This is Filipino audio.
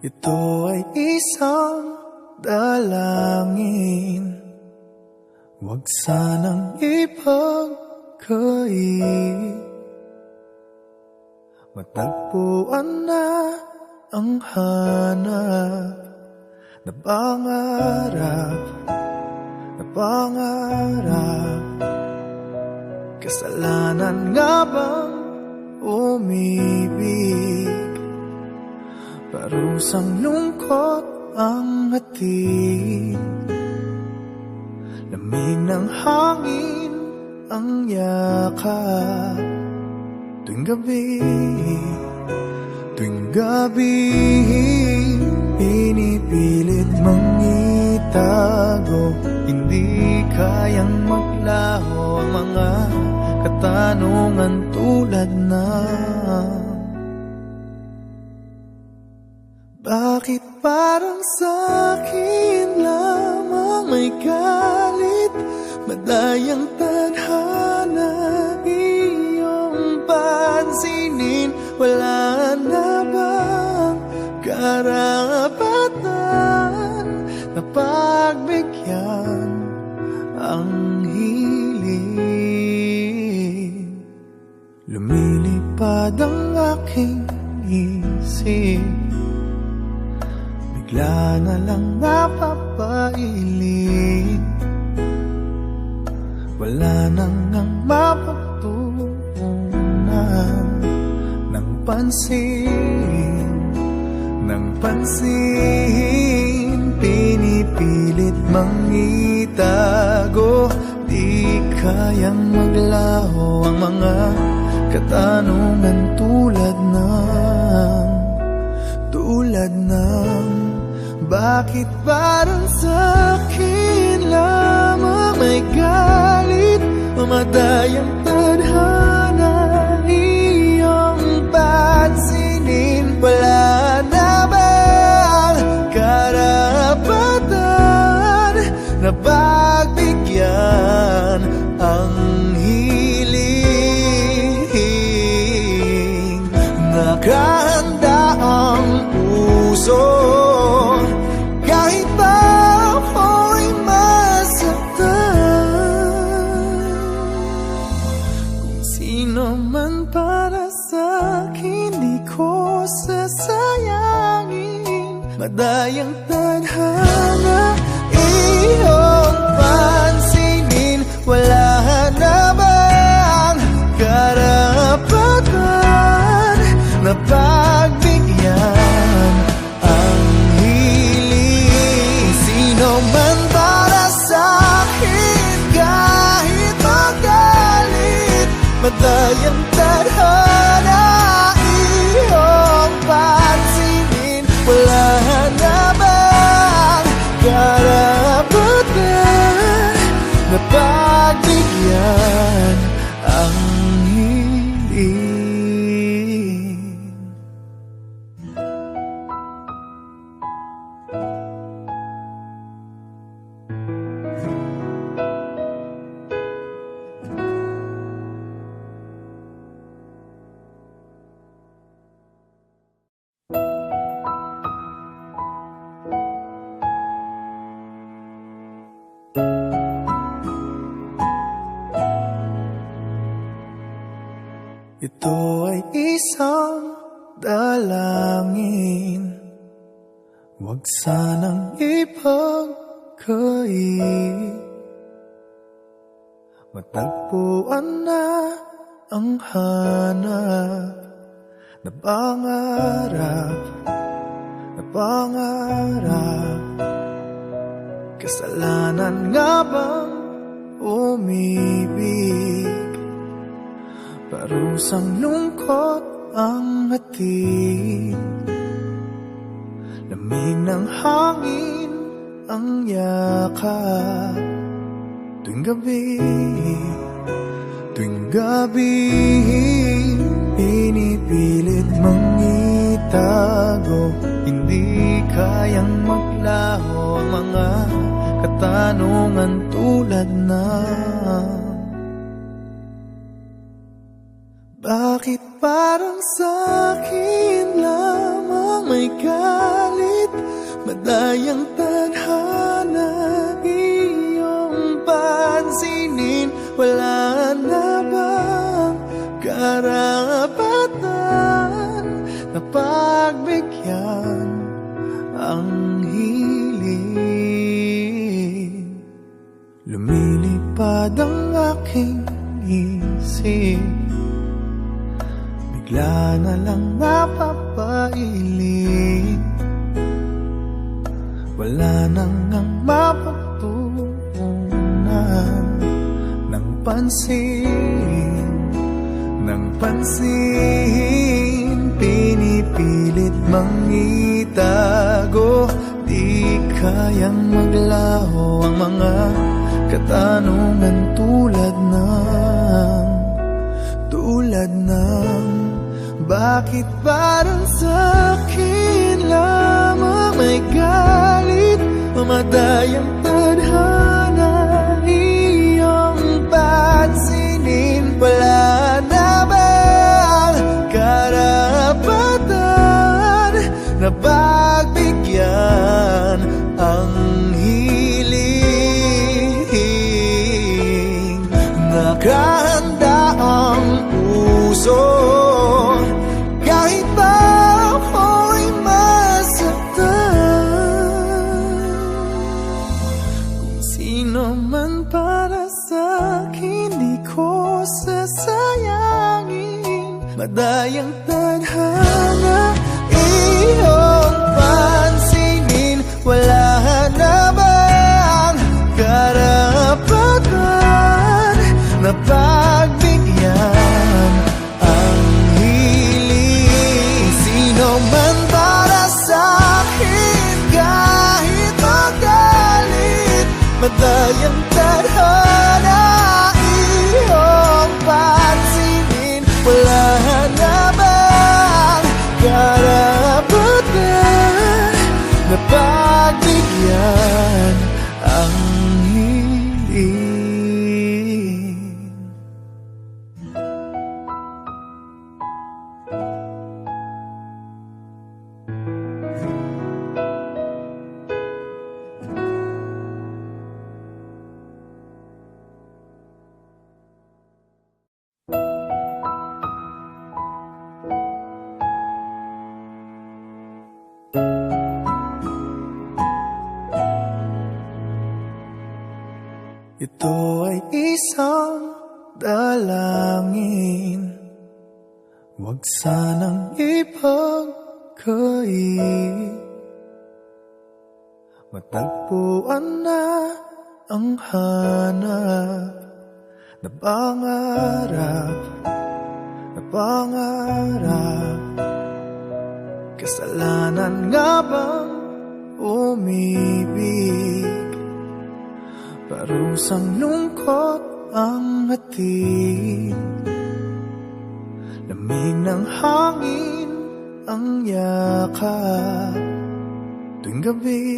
Ito ay isang dalangin, huwag sanang ipagkait. Matagpuan na ang hanap na pangarap. Kasalanan nga bang umibig? Parusang lungkot ang hatid, lamig ng hangin ang yakap. Tuwing gabi, pinipilit mang itago. Hindi kayang maglaho ang mga katanungan tulad ng bakit parang sa'kin lamang may galit, madayang tadhana iyong pansinin? Wala na bang karapatan na pagbigyan ang hiling? Lumilipad ang aking isip, bigla na lang napapailing. Wala nang ang mapagtuunan ng pansin, pinipilit mang itago. Di kayang maglaho ang mga katanungan tulad ng bakit parang sa'kin lamang may galit, mamadayang tadhana iyong pansinin? Wala na bang karapatan na pagbigyan ang hiling? Nakahanda ang puso kahit pa ako'y masaktan. Kung sino man para sa'kin, di ko sasayangin. Madayang tadhana iyong pansinin. Wala na bang karapatan na pagbigyan ang hiling? Sino man para sa'kin, kahit magalit, madayang tadhana iyong pansinin. Wala na bang karapatan na pagbigyan ang hiling? Ito ay isang dalangin, huwag sanang ipagkait. Matagpuan na ang hanap na pangarap. Kasalanan nga bang umibig? Parusang lungkot ang hatid, lamig ng hangin ang yakap. Tuwing gabi, pinipilit mang itago. Hindi kayang maglaho ang mga katanungan tulad ng Bakit parang sa'kin lamang may galit? Madayang tadhana iyong pansinin. Wala na bang karapatan na pagbigyan ang hiling? Lumilipad ang aking isip, bigla na lang napapailing. Wala nang ang mapagtuunan ng pansin, ng pansin. Pinipilit mang itago, di kayang maglaho ang mga katanungan tulad ng bakit parang sa'kin lamang may galit? Mamadayang tadhana iyong pansinin. Wala na bang karapatan na pagbigyan ang hiling? Nakahanda ang puso kahit pa ako'y masaktan. Kung sino man para sa'kin, di ko sasayangin. Madayang tadhana iyong pansinin. Wala na bang karapatan na pagbigyan ang hiling? Sino man para sa'kin kahit magalit. Madayang tadhana iyong pansinin. Wala na bang karapatan na pagbigyan ang hiling? Ito ay isang dalangin, huwag sanang ipagkait. Matagpuan na ang hanap na pangarap, na pangarap. Kasalanan nga bang umibig? Parusang lungkot ang hatid, lamig ng hangin ang yakap tuwing gabi.